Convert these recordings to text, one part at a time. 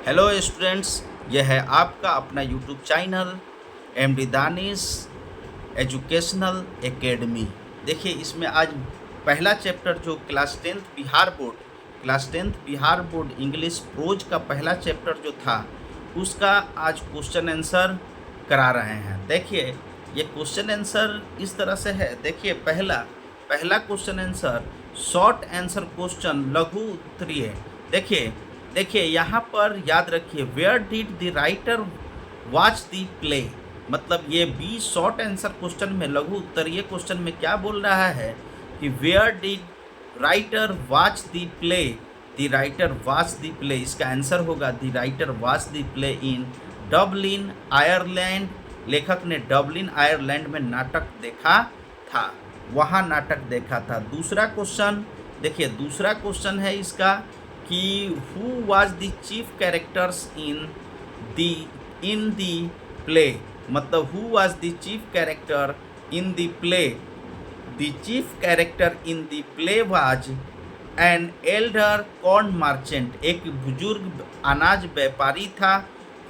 Hello students, यह है आपका अपना YouTube channel MD Danish educational academy. देखिए, इसमें आज पहला चैप्टर जो class tenth Bihar board English pros का पहला चैप्टर जो था उसका आज क्वेश्चन आंसर करा रहे हैं। देखिए, ये क्वेश्चन आंसर इस तरह से है। देखिए, पहला question answer short answer question, लघु उत्तरीय। देखिए यहाँ पर याद रखिए, where did the writer watch the play. मतलब ये बी शॉर्ट आंसर क्वेश्चन में, लघु उत्तरीय क्वेश्चन में क्या बोल रहा है कि where did writer watch the play. The writer watch the play, इसका आंसर होगा the writer watch the play in Dublin Ireland. लेखक ने डबलिन आयरलैंड में नाटक देखा था, वहाँ नाटक देखा था। दूसरा क्वेश्चन देखिए, दूसरा क्वेश्चन है इसका कि who was the chief characters in the play. मतलब who was the chief character in the play. The chief character in the play was an elder corn merchant. एक बुजुर्ग अनाज व्यापारी था।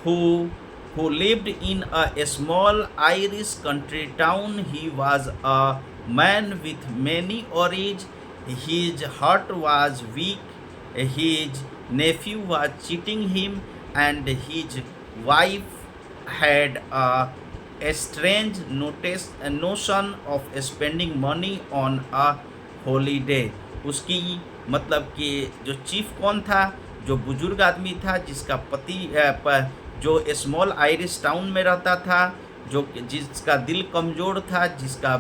Who lived in a small Irish country town. He was a man with many worries. His heart was weak. His nephew was cheating him, and his wife had a strange notion of spending money on a holiday. उसकी मतलब कि जो chief कौन था, जो बुजुर्ग आदमी था, जिसका पति जो स्मॉल आयरिश टाउन में रहता था, जिसका दिल कमज़ोर था, जिसका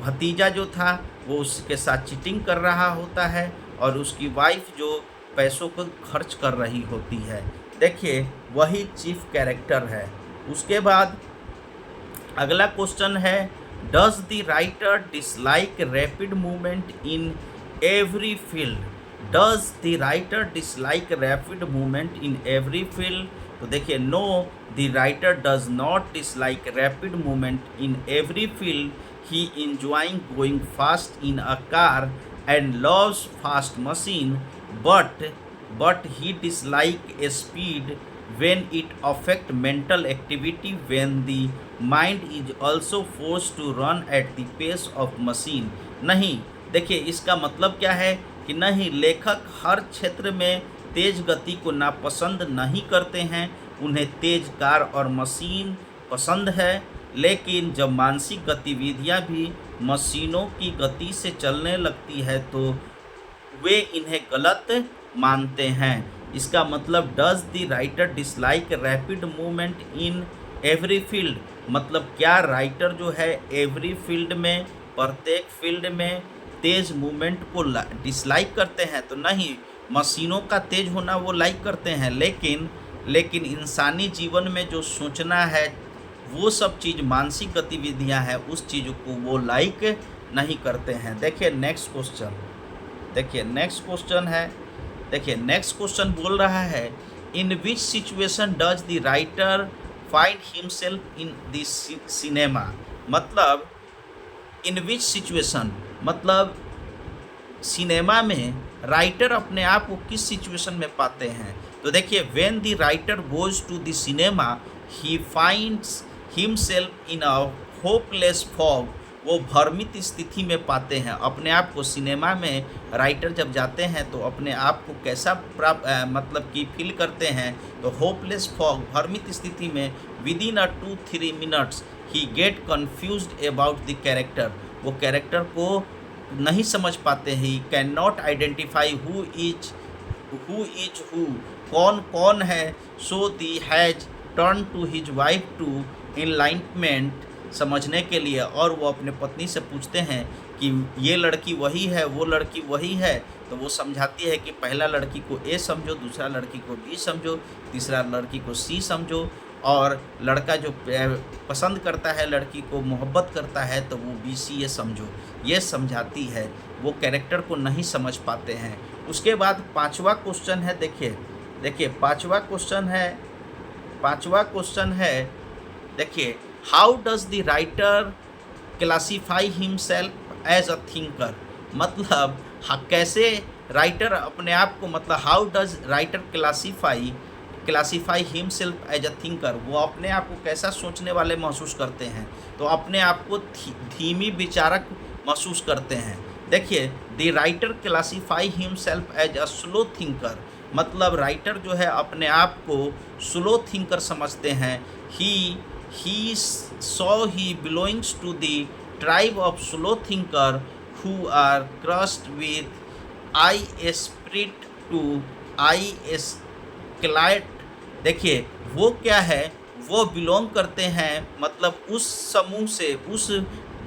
भतीजा जो था वो उसके साथ चीटिंग कर रहा होता है, और उसकी वाइफ जो पैसों को खर्च कर रही होती है। देखिए, वही चीफ कैरेक्टर है। उसके बाद अगला क्वेश्चन है, does the writer dislike rapid movement in every field. Does the writer dislike rapid movement in every field. तो देखिए, no, the writer does not dislike rapid movement in every field. He enjoying going fast in a car and loves fast machine, but he dislike a speed when it affect mental activity, when the mind is also forced to run at the pace of machine। नहीं, देखिए इसका मतलब क्या है कि नहीं, लेखक हर क्षेत्र में तेज गति को नापसंद नहीं करते हैं। उन्हें तेज कार और मशीन पसंद है, लेकिन जब मानसिक गतिविधियां भी मशीनों की गति से चलने लगती है तो वे इन्हें गलत मानते हैं। इसका मतलब does the writer dislike rapid movement in every field. मतलब क्या राइटर जो है एवरी फील्ड में, प्रत्येक फील्ड में तेज मूवमेंट को डिसलाइक करते हैं? तो नहीं, मशीनों का तेज होना वो लाइक करते हैं, लेकिन इंसानी जीवन में जो सोचना है, वो सब चीज़, मानसिक गतिविधियां हैं, उस चीज़ को वो लाइक नहीं करते हैं। देखिए नेक्स्ट क्वेश्चन, नेक्स्ट क्वेश्चन बोल रहा है, in which situation does the writer find himself in the cinema. मतलब इन विच सिचुएशन, मतलब सिनेमा में राइटर अपने आप को किस सिचुएशन में पाते हैं। तो देखिए, when the writer goes to the cinema he finds himself in a hopeless fog. वो भ्रमित स्थिति में पाते हैं अपने आप को। सिनेमा में राइटर जब जाते हैं तो अपने आप को कैसा मतलब कि फील करते हैं, तो होपलेस फॉग, भ्रमित स्थिति में। Within 2-3 minutes he get confused about the character. वो कैरेक्टर को नहीं समझ पाते हैं। He can not identify who is who, कौन कौन है। So the has turn to his wife to enlightenment, समझने के लिए। और वो अपने पत्नी से पूछते हैं कि ये लड़की वही है, वो लड़की वही है। तो वो समझाती है कि पहला लड़की को ए समझो, दूसरा लड़की को बी समझो, तीसरा लड़की को सी समझो, और लड़का जो पसंद करता है, लड़की को मोहब्बत करता है, तो वो बी सी ए समझो। ये समझाती है, वो कैरेक्टर को नहीं समझ पाते हैं। उसके बाद पांचवा क्वेश्चन है। देखिए पांचवा क्वेश्चन है, देखिए, how does the writer classify himself as a thinker. मतलब कैसे राइटर अपने आप को मतलब how does writer classify himself as a thinker, वो अपने आप को कैसा सोचने वाले महसूस करते हैं, तो अपने आप को धीमी विचारक महसूस करते हैं। देखिए, the writer classify himself as a slow thinker, मतलब राइटर जो है अपने आप को स्लो थिंकर समझते हैं। He saw he belongs to the tribe of slow thinker who are crushed with I spirit to I escalate. देखिए, वो क्या है, वो बिलोंग करते हैं मतलब उस समूह से, उस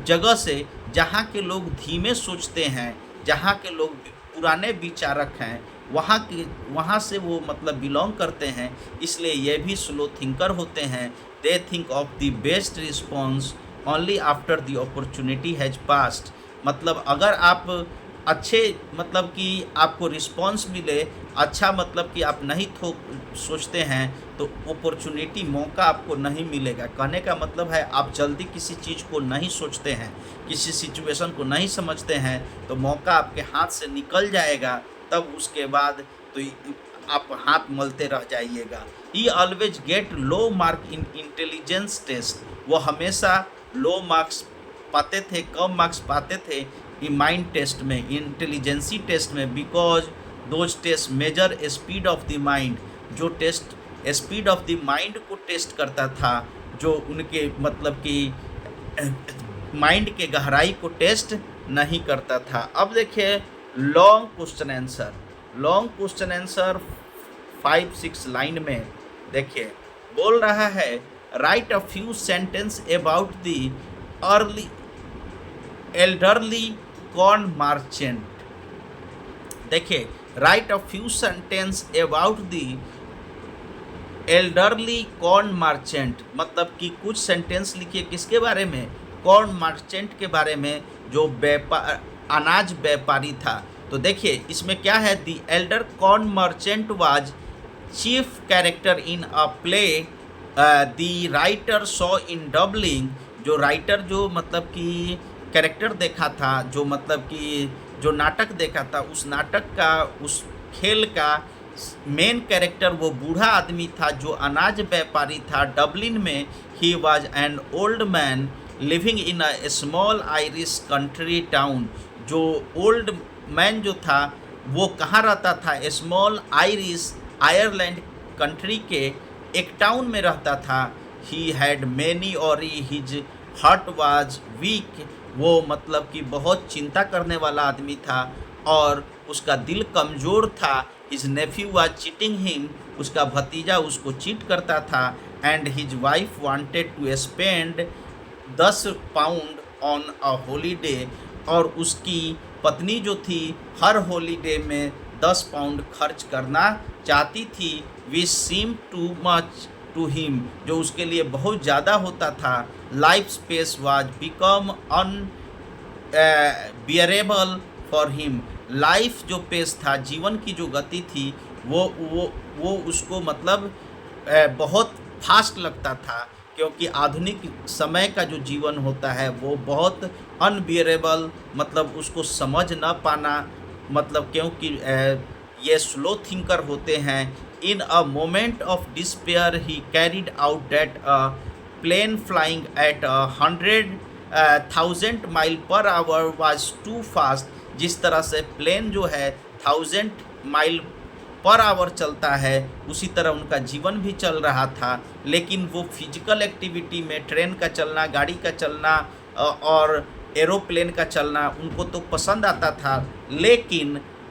जगह से जहाँ के लोग धीमे सोचते हैं, जहाँ के लोग पुराने विचारक हैं, वहाँ से वो मतलब बिलोंग करते हैं, इसलिए ये भी स्लो थिंकर होते हैं। They think of the best response only after the opportunity has passed, मतलब अगर आप अच्छे मतलब कि आपको रिस्पॉन्स मिले, अच्छा मतलब कि आप नहीं सोचते हैं तो अपॉर्चुनिटी, मौका आपको नहीं मिलेगा। कहने का मतलब है आप जल्दी किसी चीज़ को नहीं सोचते हैं, किसी सिचुएशन को नहीं समझते हैं तो मौका आपके हाथ से निकल जाएगा, तब उसके बाद तो आप हाथ मलते रह जाइएगा। He always get low mark in intelligence test, वो हमेशा लो मार्क्स पाते थे, कम मार्क्स पाते थे माइंड टेस्ट में, इंटेलिजेंसी टेस्ट में, because those test measure speed of the mind, जो test speed of the mind को टेस्ट करता था, जो उनके मतलब कि माइंड के गहराई को टेस्ट नहीं करता था। अब देखिए लॉन्ग क्वेश्चन आंसर 5-6 लाइन में देखिए बोल रहा है, right a few sentence about the early elderly corn merchant. देखिए, right a few sentence about the elderly corn merchant, मतलब कि कुछ सेंटेंस लिखिए किसके बारे में, कॉर्न मर्चेंट के बारे में, जो अनाज व्यापारी था। तो देखिए इसमें क्या है, the Elder corn merchant was chief character in a play the writer saw in doubling, जो राइटर जो मतलब कि कैरेक्टर देखा था, जो मतलब कि जो नाटक देखा था, उस नाटक का, उस खेल का मेन कैरेक्टर वो बूढ़ा आदमी था जो अनाज व्यापारी था डबलिन में। He was an old man living in a small Irish country town, जो ओल्ड मैन जो था वो कहाँ रहता था, स्मॉल आयरिश आयरलैंड कंट्री के एक टाउन में रहता था। ही हैड मैनी और हिज हार्ट वाज वीक, वो मतलब कि बहुत चिंता करने वाला आदमी था और उसका दिल कमज़ोर था। His nephew was cheating him, उसका भतीजा उसको चीट करता था। And his wife wanted to spend 10 pound on a holiday, और उसकी पत्नी जो थी हर हॉलीडे में 10 पाउंड खर्च करना चाहती थी। Which seem too much to him, जो उसके लिए बहुत ज़्यादा होता था। Life space was become unbearable for him, life जो पेस था, जीवन की जो गति थी, वो उसको मतलब बहुत फास्ट लगता था, क्योंकि आधुनिक समय का जो जीवन होता है वो बहुत अनबियरेबल, मतलब उसको समझ ना पाना, मतलब क्योंकि ये स्लो थिंकर होते हैं। In a moment of despair he carried out that plane flying at 100,000 mile per hour was too fast, जिस तरह से प्लेन जो है 1000 माइल पर आवर चलता है, उसी तरह उनका जीवन भी चल रहा था। लेकिन वो फिजिकल एक्टिविटी में ट्रेन का चलना, गाड़ी का चलना और एरोप्लेन का चलना उनको तो पसंद आता था,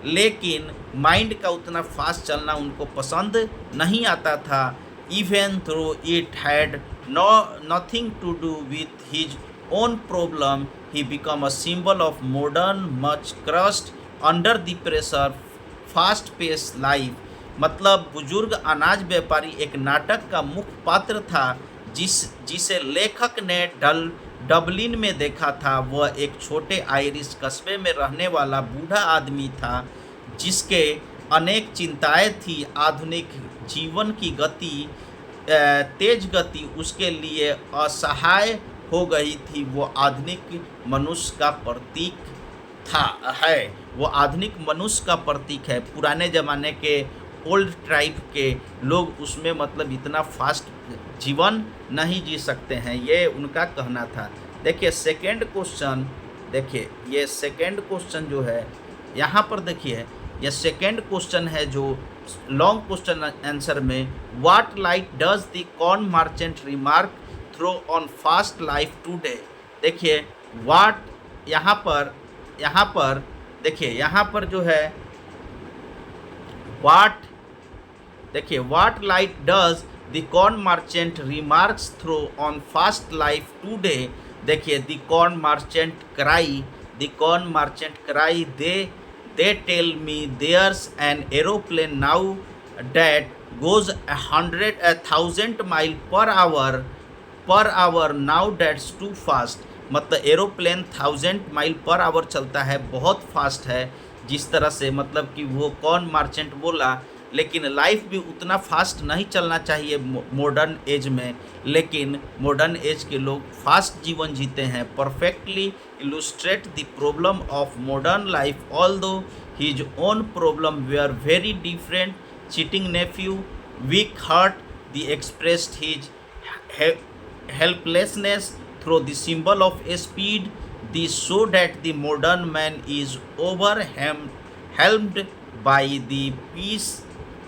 लेकिन माइंड का उतना फास्ट चलना उनको पसंद नहीं आता था। Even throw it had nothing to do with his own problem, he become a symbol of modern much crust under the pressure fast pace life. मतलब बुजुर्ग अनाज व्यापारी एक नाटक का मुख्य पात्र था जिसे लेखक ने डबलिन में देखा था। वह एक छोटे आयरिश कस्बे में रहने वाला बूढ़ा आदमी था जिसके अनेक चिंताएं थी। आधुनिक जीवन की गति, तेज गति उसके लिए असहाय हो गई थी। वो आधुनिक मनुष्य का प्रतीक था है। वो आधुनिक मनुष्य का प्रतीक है। पुराने ज़माने के ओल्ड ट्राइब के लोग उसमें मतलब इतना फास्ट जीवन नहीं जी सकते हैं, ये उनका कहना था। देखिए सेकंड क्वेश्चन, देखिए ये सेकंड क्वेश्चन जो है यहाँ पर देखिए, ये सेकंड क्वेश्चन है जो लॉन्ग क्वेश्चन आंसर में, what light does the corn merchant remark throw on fast life today. देखिए व्हाट यहाँ पर देखिए यहाँ पर जो है व्हाट, देखिए what light does the corn merchant remarks throw on fast life today. देखिए the corn merchant cry, they tell me there's an aeroplane now that goes 1,000 mile per hour now, that's too fast। मतलब aeroplane 1000 mile per our चलता है, बहुत fast है। जिस तरह से मतलब कि वो कौन मार्चेंट बोला, लेकिन लाइफ भी उतना फास्ट नहीं चलना चाहिए मॉडर्न एज में, लेकिन मॉडर्न एज के लोग फास्ट जीवन जीते हैं। Perfectly illustrate the problem of modern life, although his own problem were very different। cheating nephew, weak heart, they expressed his helplessness through the symbol of speed। This show that the modern man is overwhelmed by the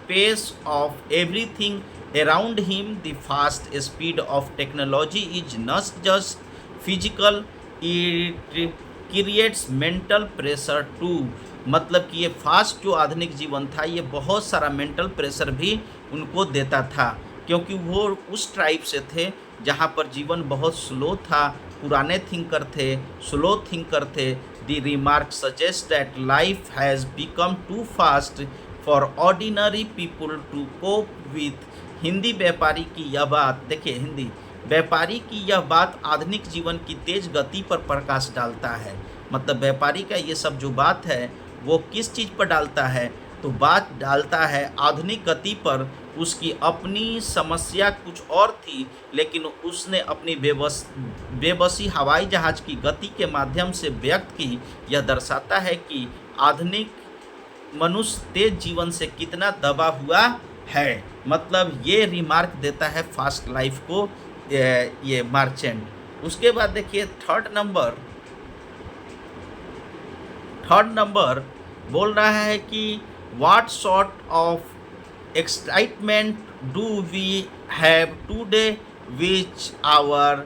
pace of everything around him। The fast speed of technology is not just physical, it creates mental pressure too। मतलब कि ये fast जो आधुनिक जीवन था, ये बहुत सारा मेंटल प्रेशर भी उनको देता था, क्योंकि वो उस ट्राइब से थे जहाँ पर जीवन बहुत स्लो था, पुराने थिंकर थे, स्लो थिंकर थे। The remark suggest that life has become too fast for ordinary people to cope with. Hindi व्यापारी की यह बात, देखिए हिंदी व्यापारी की यह बात आधुनिक जीवन की तेज गति पर प्रकाश डालता है। मतलब व्यापारी का ये सब जो बात है वो किस चीज़ पर डालता है, तो बात डालता है आधुनिक गति पर। उसकी अपनी समस्या कुछ और थी, लेकिन उसने अपनी बेबसी हवाई जहाज़ की गति के माध्यम से व्यक्त की। यह दर्शाता है कि आधुनिक मनुष्य तेज जीवन से कितना दबा हुआ है। मतलब ये रिमार्क देता है फास्ट लाइफ को ये मर्चेंट। उसके बाद देखिए थर्ड नंबर बोल रहा है कि what sort of excitement do we have today which our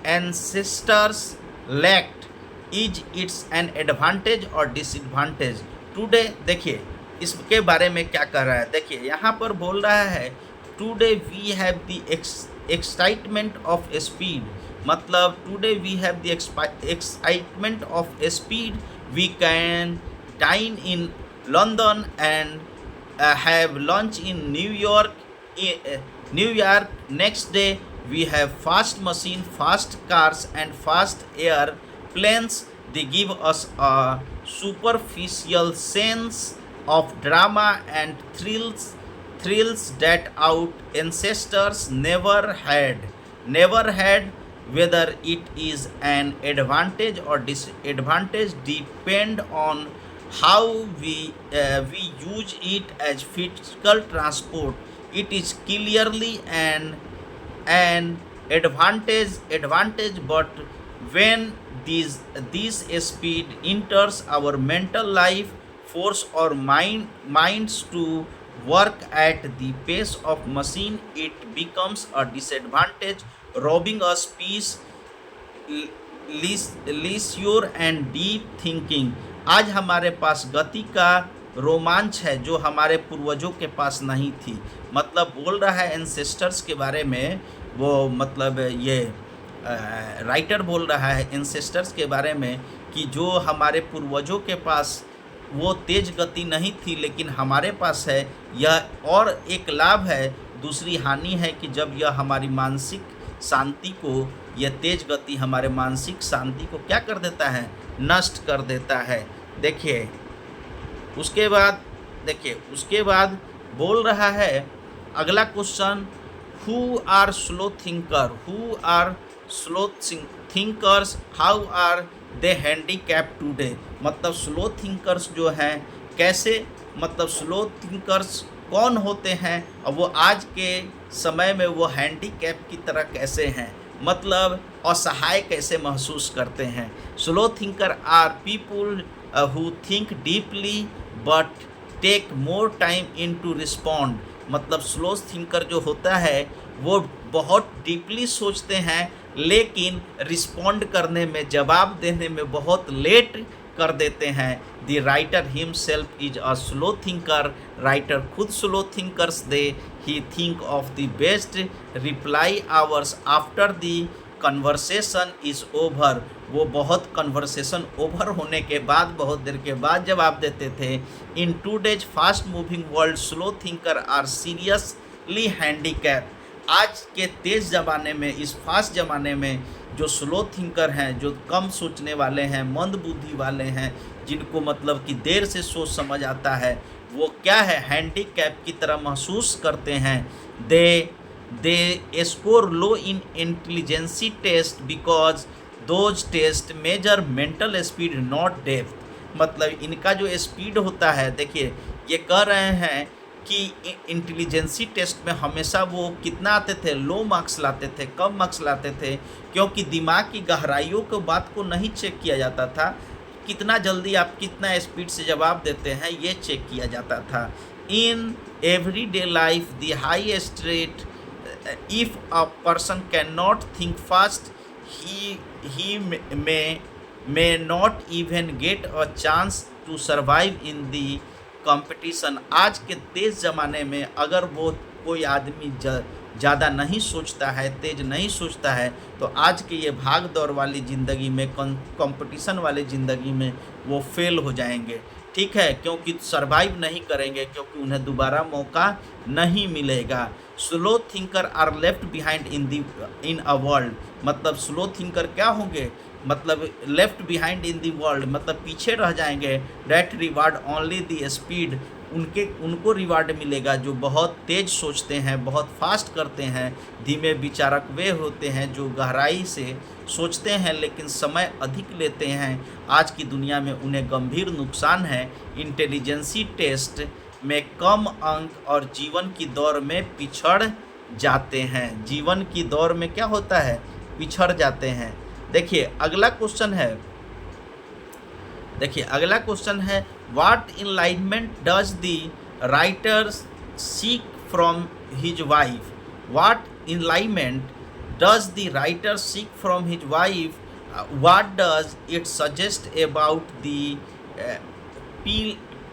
ancestors lacked, is it's an advantage और डिसएडवांटेज टुडे। देखिए इसके बारे में क्या कह रहा है, देखिए यहाँ पर बोल रहा है today we have the excitement of speed. मतलब today we have the excitement of speed, we can dine in London and have lunch in New York next day। we have fast machine, fast cars and fast airplanes। they give us a superficial sense of drama and thrills that our ancestors never had। whether it is an advantage or disadvantage depend on how we use it as physical transport। it is clearly an advantage, but when this speed enters our mental life, force our minds to work at the pace of machine, it becomes a disadvantage, robbing us peace, leisure and deep thinking। आज हमारे पास गति का रोमांच है जो हमारे पूर्वजों के पास नहीं थी। मतलब बोल रहा है एंसेस्टर्स के बारे में, वो मतलब ये राइटर बोल रहा है एंसेस्टर्स के बारे में कि जो हमारे पूर्वजों के पास वो तेज गति नहीं थी, लेकिन हमारे पास है। यह और एक लाभ है, दूसरी हानि है कि जब यह हमारी मानसिक शांति को, यह तेज गति हमारे मानसिक शांति को क्या कर देता है, नष्ट कर देता है। देखिए उसके बाद बोल रहा है अगला question, who are slow thinkers, how are they handicap today, मतलब स्लो थिंकर्स जो हैं कैसे, मतलब स्लो थिंकर्स कौन होते हैं और वो आज के समय में वो हैंडीकैप की तरह कैसे हैं, मतलब असहाय कैसे महसूस करते हैं। Slow thinker are people who think deeply but take more time in to respond, मतलब स्लो थिंकर जो होता है वो बहुत डीपली सोचते हैं लेकिन रिस्पॉन्ड करने में, जवाब देने में बहुत लेट कर देते हैं। The writer himself is a slow thinker, writer खुद slow thinkers they he think of the best reply hours after the conversation is over, वो बहुत कन्वर्सेशन ओवर होने के बाद, बहुत देर के बाद जवाब देते थे। In today's fast moving world slow thinker are seriously handicap, आज के तेज़ ज़माने में, इस फास्ट ज़माने में जो स्लो थिंकर हैं, जो कम सोचने वाले हैं, मंद बुद्धि वाले हैं, जिनको मतलब कि देर से सोच समझ आता है, वो क्या है, हैंडीकैप की तरह महसूस करते हैं। They score low in intelligence test because those test measure mental speed not depth, मतलब इनका जो स्पीड होता है, देखिए ये कह रहे हैं कि इंटेलिजेंसी टेस्ट में हमेशा वो कितना आते थे, लो मार्क्स लाते थे, कम मार्क्स लाते थे, क्योंकि दिमाग की गहराइयों को बात को नहीं चेक किया जाता था, कितना जल्दी आप कितना स्पीड से जवाब देते हैं ये चेक किया जाता था। In everyday life the highest rate, if a person can not think fast he may not even get a chance to survive in the competition. आज के तेज़ ज़माने में अगर वो कोई आदमी ज़्यादा नहीं सोचता है, तेज़ नहीं सोचता है, तो आज के ये भाग दौड़ वाली ज़िंदगी में, कंपटीशन वाली ज़िंदगी में वो फेल हो जाएंगे, ठीक है, क्योंकि सरवाइव नहीं करेंगे, क्योंकि उन्हें दोबारा मौका नहीं मिलेगा। Slow thinker are left behind in a world, मतलब स्लो थिंकर क्या होंगे, मतलब left behind in the world, मतलब पीछे रह जाएंगे। That reward only the speed, उनको रिवार्ड मिलेगा जो बहुत तेज़ सोचते हैं, बहुत फास्ट करते हैं। धीमे विचारक वे होते हैं जो गहराई से सोचते हैं लेकिन समय अधिक लेते हैं। आज की दुनिया में उन्हें गंभीर नुकसान है। इंटेलिजेंसी टेस्ट में कम अंक और जीवन की दौड़ में पिछड़ जाते हैं। जीवन की दौड़ में क्या होता है, पिछड़ जाते हैं। देखिए अगला क्वेश्चन है, what enlightenment does the writer seek from his wife, what enlightenment does the writer seek from his wife, what does it suggest about the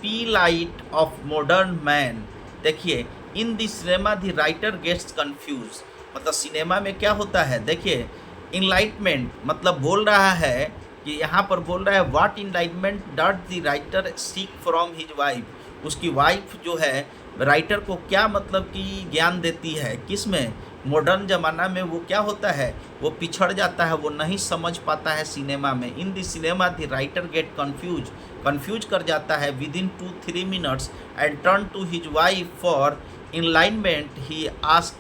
plight of modern man. देखिए in the cinema the writer gets confuse, मतलब cinema में क्या होता है, देखिए enlightenment मतलब बोल रहा है कि यहाँ पर बोल रहा है what enlightenment does the writer seek from his wife, उसकी वाइफ जो है राइटर को क्या मतलब कि ज्ञान देती है, किस में, मॉडर्न ज़माना में वो क्या होता है, वो पिछड़ जाता है, वो नहीं समझ पाता है सिनेमा में। In the cinema the writer get confuse कर जाता है within 2-3 minutes and turn to his wife for enlightenment. He ask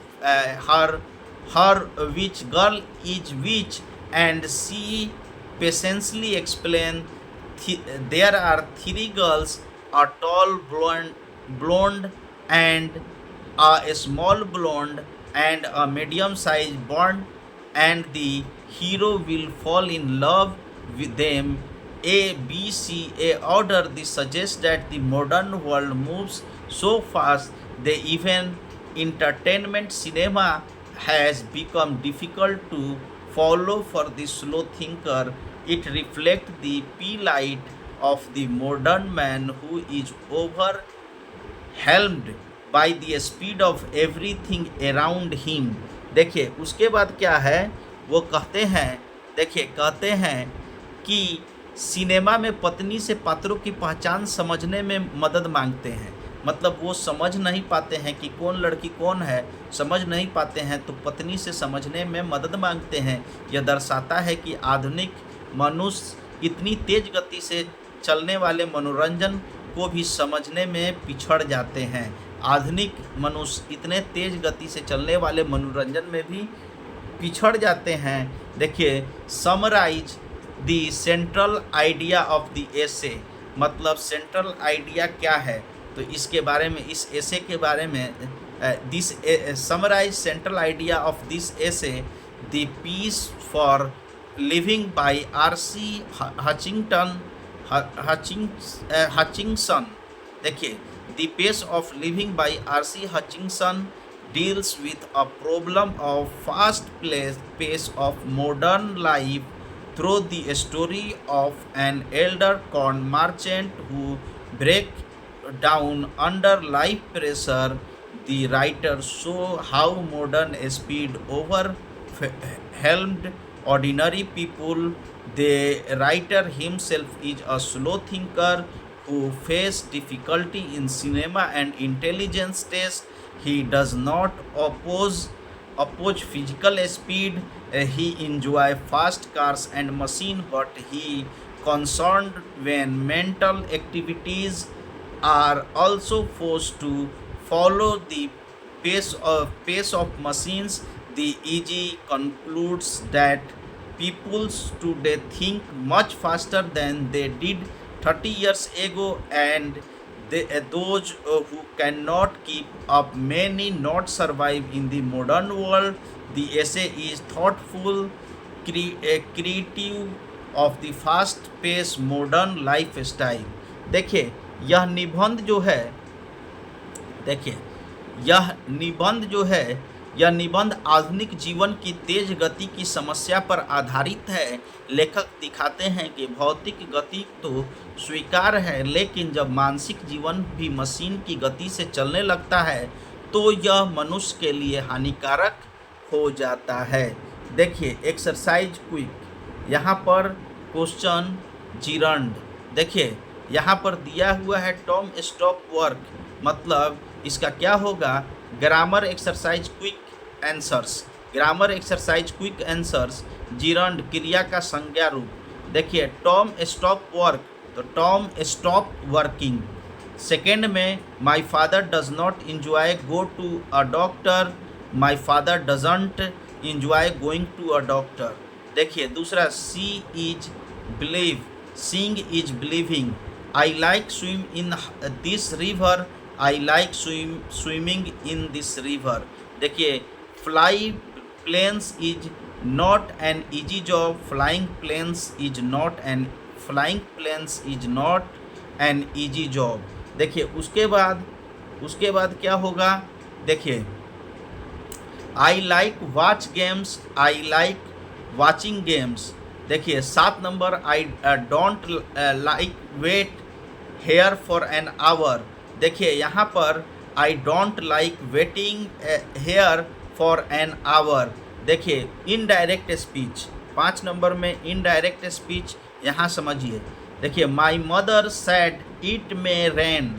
her which girl is which and she patiently explain there are 3 girls, a tall blonde and a small blonde and a medium sized blonde, and the hero will fall in love with them. A B C A order. This suggests that the modern world moves so fast that even entertainment cinema has become difficult to follow for the slow thinker. It reflects the plight of the modern man who is overwhelmed by the speed of everything around him. देखिए उसके बाद क्या है, वो कहते हैं कि cinema में पत्नी से पात्रों की पहचान समझने में मदद मांगते हैं, मतलब वो समझ नहीं पाते हैं कि कौन लड़की कौन है, समझ नहीं पाते हैं तो पत्नी से समझने में मदद मांगते हैं। यह दर्शाता है कि आधुनिक मनुष्य इतनी तेज़ गति से चलने वाले मनोरंजन को भी समझने में पिछड़ जाते हैं। आधुनिक मनुष्य इतने तेज़ गति से चलने वाले मनोरंजन में भी पिछड़ जाते हैं। देखिए summarise the central idea of the essay, मतलब सेंट्रल आइडिया क्या है, तो इसके बारे में, इस एसे के बारे में, this summarise central idea of this essay, the peace for living by R C. Hutchinson. देखिए, the pace of living by R C. Hutchinson deals with a problem of fast pace of modern life through the story of an elder corn merchant who breaks down under life pressure. The writer show how modern speed overwhelmed ordinary people. The writer himself is a slow thinker who faced difficulty in cinema and intelligence tests. He does not oppose physical speed. He enjoy fast cars and machine, but he concerned when mental activities are also forced to follow the pace of machines. The EG concludes that people today think much faster than they did 30 years ago, and those who cannot keep up may not survive in the modern world. The essay is thoughtful, creative of the fast paced modern lifestyle. देखिए, यह निबंध जो है, देखिए यह निबंध जो है, यह निबंध आधुनिक जीवन की तेज गति की समस्या पर आधारित है। लेखक दिखाते हैं कि भौतिक गति तो स्वीकार है, लेकिन जब मानसिक जीवन भी मशीन की गति से चलने लगता है तो यह मनुष्य के लिए हानिकारक हो जाता है। देखिए, एक्सरसाइज क्विक, यहाँ पर क्वेश्चन जिरंड, देखिए यहाँ पर दिया हुआ है टॉम स्टॉप वर्क, मतलब इसका क्या होगा, grammar exercise quick answers, grammar exercise quick answers, gerund क्रिया का संज्ञा रूप। देखिए, टॉम स्टॉप वर्क, तो टॉम स्टॉप वर्किंग। सेकेंड में, my father does not enjoy go to a doctor, my father doesn't enjoy going to a doctor. देखिए, दूसरा, see is believe, seeing is believing, I like swim in this river, I like swimming in this river. देखिए, fly planes is not an easy job, flying planes is not an easy job. देखिए, उसके बाद क्या होगा, देखिए, I like watch games, I like watching games. देखिए, 7 number, I don't like wait here for an hour. देखिए, यहाँ पर I don't like waiting here for an hour. देखिए, इनडायरेक्ट स्पीच, 5 नंबर में इनडायरेक्ट स्पीच, यहाँ समझिए। देखिए, my mother said it may rain,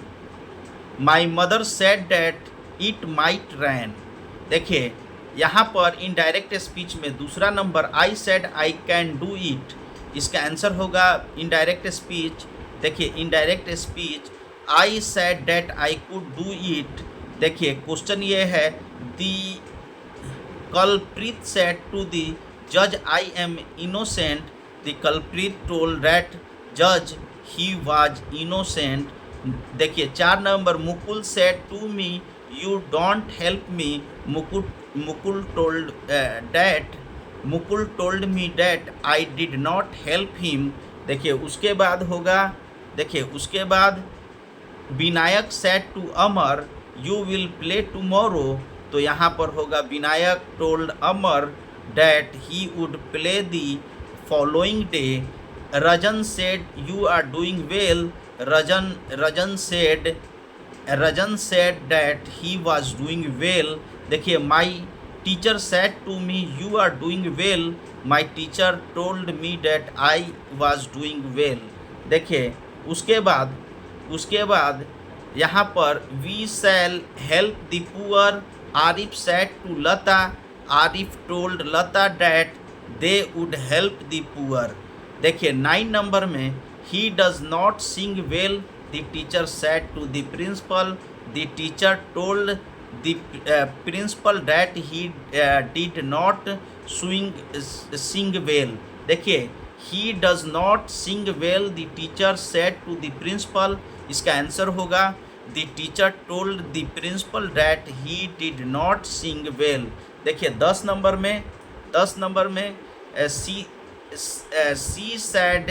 my mother said that it might rain. देखिए, यहाँ पर इनडायरेक्ट स्पीच में दूसरा number, I said I can do it, इसका आंसर होगा इनडायरेक्ट स्पीच। देखिए, indirect speech, I said that I could do it. देखिए, question ये है, दी कल्प्रिट सेड टू दी जज I am innocent, the culprit told that जज he was innocent. देखिए, 4 number, Mukul said to me you don't help me, Mukul told me that I did not help him. देखिए, उसके बाद होगा, देखिए उसके बाद, Vinayak said to Amar you will play tomorrow, तो यहाँ पर होगा Vinayak told Amar that he would play the following day. Rajan said you are doing well, Rajan said that he was doing well. देखिए, my teacher said to me you are doing well, my teacher told me that I was doing well. देखिए, उसके बाद यहाँ पर, we shall help the poor, Arif said to Lata, Arif told Lata that they would help the poor. देखिए, 9 number में, he does not sing well, the teacher said to the principal, the teacher told the principal that he did not sing well. देखिए, he does not sing well the teacher said to the principal. इसका answer होगा the teacher told the principal that he did not sing well. देखिए 10 number में सी sad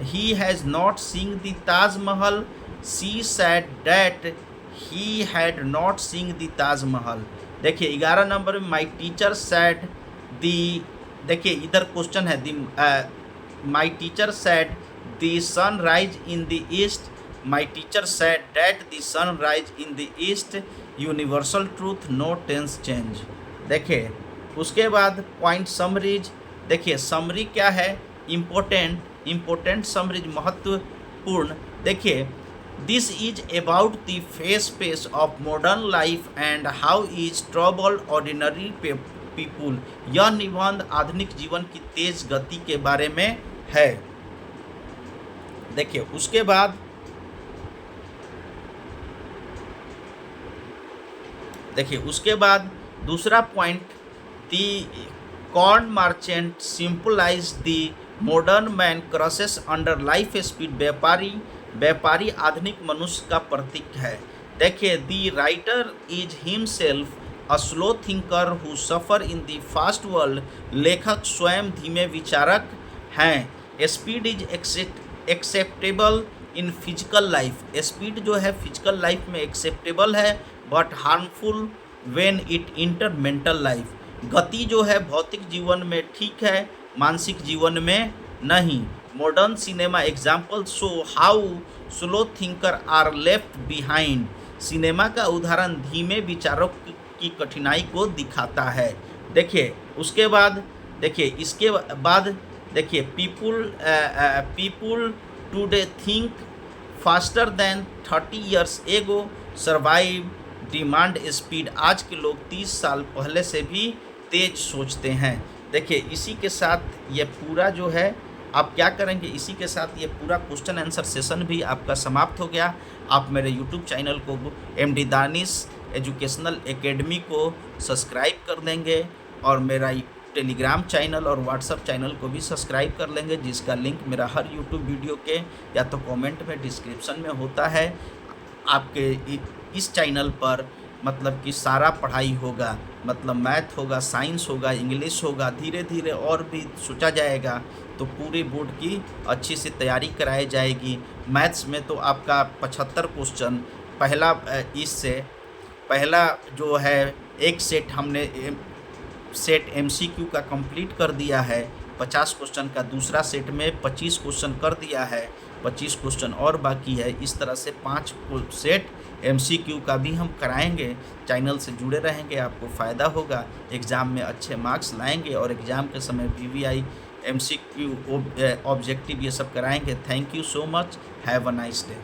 he has not sing the Taj Mahal, she said that he had not sing the Taj Mahal. देखिए 11 number में माई teacher sad दी, देखिए इधर question है दी, my teacher said the sun rise in the east, my teacher said that the sun rise in the east, universal truth no tense change. देखिए उसके बाद point summaries. देखिए समरी क्या है, इम्पोर्टेंट समरीज, महत्वपूर्ण। देखिए this is about the face of modern life and how is troubled ordinary people. यह निबंध आधुनिक जीवन की तेज गति के बारे में है। देखिए उसके बाद दूसरा point, the corn merchant सिंपलाइज the modern man crosses under life speed. व्यापारी आधुनिक मनुष्य का प्रतीक है। देखिए the writer is himself a slow thinker who suffer in the first world. लेखक स्वयं धीमे विचारक हैं। Speed is acceptable in physical life. Speed जो है फिजिकल लाइफ में एक्सेप्टेबल है, but harmful when it inter mental life. गति जो है भौतिक जीवन में ठीक है, मानसिक जीवन में नहीं। Modern cinema example show how slow thinker are left behind. Cinema का उदाहरण धीमे विचारों की कठिनाई को दिखाता है। देखिए उसके बाद इसके बाद देखिए people today think faster than 30 years एगो, सर्वाइव डिमांड स्पीड। आज के लोग 30 साल पहले से भी तेज सोचते हैं। देखिए इसी के साथ ये पूरा जो है आप क्या करेंगे, इसी के साथ ये पूरा क्वेश्चन आंसर सेशन भी आपका समाप्त हो गया। आप मेरे यूट्यूब चैनल को MD दानिश एजुकेशनल एकेडमी को सब्सक्राइब कर देंगे और मेरा टेलीग्राम चैनल और व्हाट्सएप चैनल को भी सब्सक्राइब कर लेंगे, जिसका लिंक मेरा हर यूट्यूब वीडियो के या तो कमेंट में डिस्क्रिप्शन में होता है। आपके इस चैनल पर मतलब कि सारा पढ़ाई होगा, मतलब मैथ होगा, साइंस होगा, इंग्लिश होगा, धीरे धीरे और भी सोचा जाएगा तो पूरी बोर्ड की अच्छी से तैयारी कराई जाएगी। मैथ्स में तो आपका 75 क्वेश्चन पहला जो है एक सेट हमने सेट MCQ का कंप्लीट कर दिया है 50 क्वेश्चन का, दूसरा सेट में 25 क्वेश्चन कर दिया है, 25 क्वेश्चन और बाकी है। इस तरह से 5 सेट MCQ का भी हम कराएंगे। चैनल से जुड़े रहेंगे, आपको फ़ायदा होगा, एग्ज़ाम में अच्छे मार्क्स लाएंगे और एग्ज़ाम के समय VVI MCQ ऑब्जेक्टिव ये सब कराएंगे। Thank you so much, have a nice day.